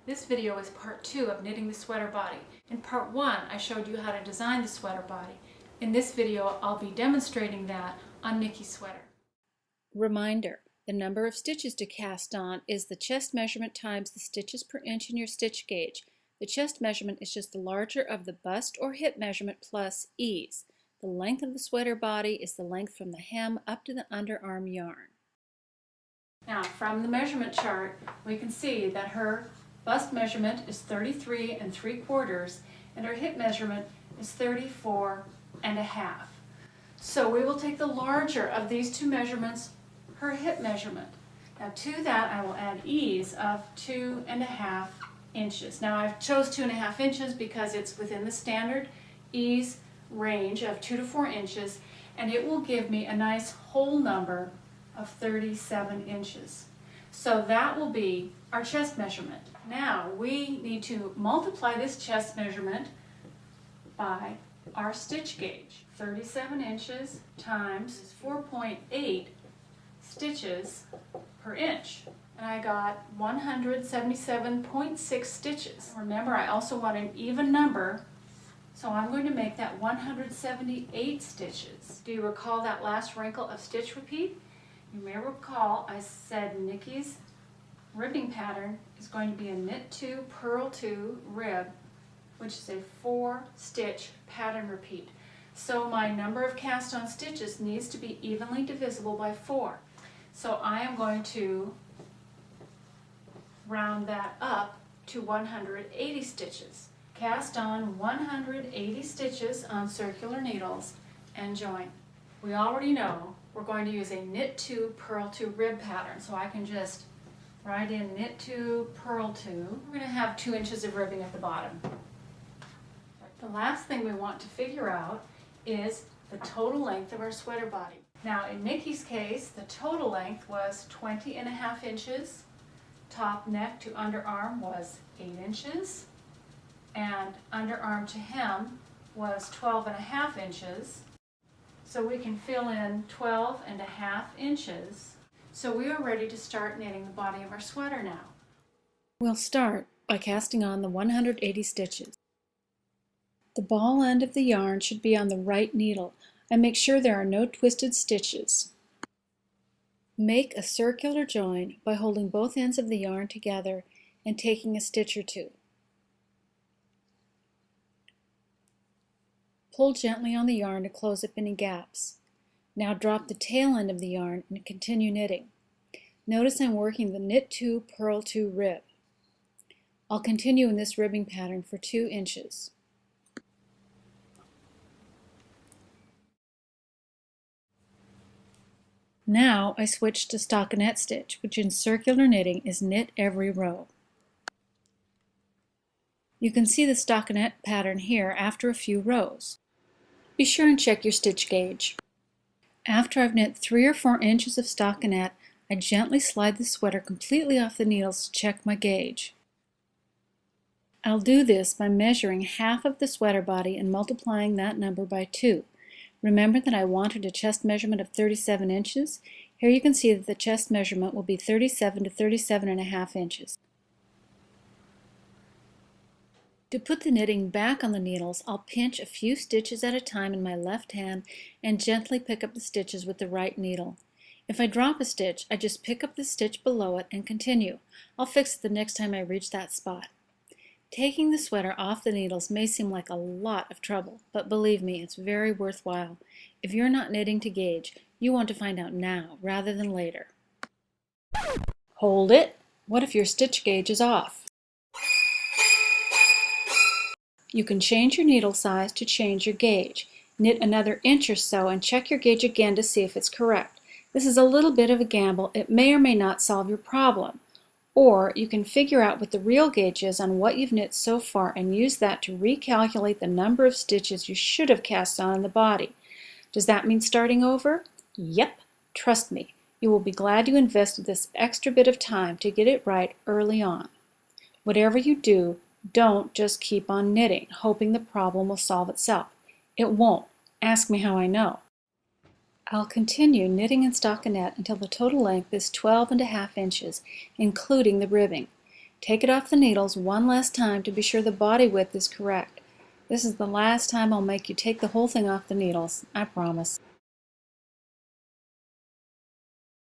This video is part 2 of knitting the sweater body. In part 1, I showed you how to design the sweater body. In this video, I'll be demonstrating that on Nikki's sweater. Reminder, the number of stitches to cast on is the chest measurement times the stitches per inch in your stitch gauge. The chest measurement is just the larger of the bust or hip measurement plus ease. The length of the sweater body is the length from the hem up to the underarm yarn. Now, from the measurement chart, we can see that her bust measurement is 33 3/4 and her hip measurement is 34 1/2. So we will take the larger of these two measurements, her hip measurement. Now to that I will add ease of 2 1/2 inches. Now I've chose 2 1/2 inches because it's within the standard ease range of 2 to 4 inches, and it will give me a nice whole number of 37 inches. So that will be our chest measurement. Now we need to multiply this chest measurement by our stitch gauge. 37 inches times 4.8 stitches per inch. And I got 177.6 stitches. Remember, I also want an even number, so I'm going to make that 178 stitches. Do you recall that last wrinkle of stitch repeat? You may recall I said Nikki's ribbing pattern is going to be a knit 2, purl 2 rib, which is a 4-stitch pattern repeat. So my number of cast on stitches needs to be evenly divisible by 4. So I am going to round that up to 180 stitches. Cast on 180 stitches on circular needles and join. We already know we're going to use a knit 2, purl 2 rib pattern, so I can just write in knit 2, purl 2. We're going to have 2 inches of ribbing at the bottom. The last thing we want to figure out is the total length of our sweater body. Now in Nikki's case, the total length was 20 1/2 inches. Top neck to underarm was 8 inches. And underarm to hem was 12 1/2 inches. So we can fill in 12 1/2 inches. So we are ready to start knitting the body of our sweater now. We'll start by casting on the 180 stitches. The ball end of the yarn should be on the right needle, and make sure there are no twisted stitches. Make a circular join by holding both ends of the yarn together and taking a stitch or two. Pull gently on the yarn to close up any gaps. Now drop the tail end of the yarn and continue knitting. Notice I'm working the knit 2, purl 2 rib. I'll continue in this ribbing pattern for 2 inches. Now I switch to stockinette stitch, which in circular knitting is knit every row. You can see the stockinette pattern here after a few rows. Be sure and check your stitch gauge. After I've knit 3 or 4 inches of stockinette, I gently slide the sweater completely off the needles to check my gauge. I'll do this by measuring half of the sweater body and multiplying that number by 2. Remember that I wanted a chest measurement of 37 inches. Here you can see that the chest measurement will be 37 to 37 1/2 inches. To put the knitting back on the needles, I'll pinch a few stitches at a time in my left hand and gently pick up the stitches with the right needle. If I drop a stitch, I just pick up the stitch below it and continue. I'll fix it the next time I reach that spot. Taking the sweater off the needles may seem like a lot of trouble, but believe me, it's very worthwhile. If you're not knitting to gauge, you want to find out now rather than later. Hold it! What if your stitch gauge is off? You can change your needle size to change your gauge. Knit another inch or so and check your gauge again to see if it's correct. This is a little bit of a gamble. It may or may not solve your problem. Or you can figure out what the real gauge is on what you've knit so far and use that to recalculate the number of stitches you should have cast on in the body. Does that mean starting over? Yep, trust me, you will be glad you invested this extra bit of time to get it right early on. Whatever you do, don't just keep on knitting, hoping the problem will solve itself. It won't. Ask me how I know. I'll continue knitting in stockinette until the total length is 12 1/2 inches, including the ribbing. Take it off the needles one last time to be sure the body width is correct. This is the last time I'll make you take the whole thing off the needles, I promise.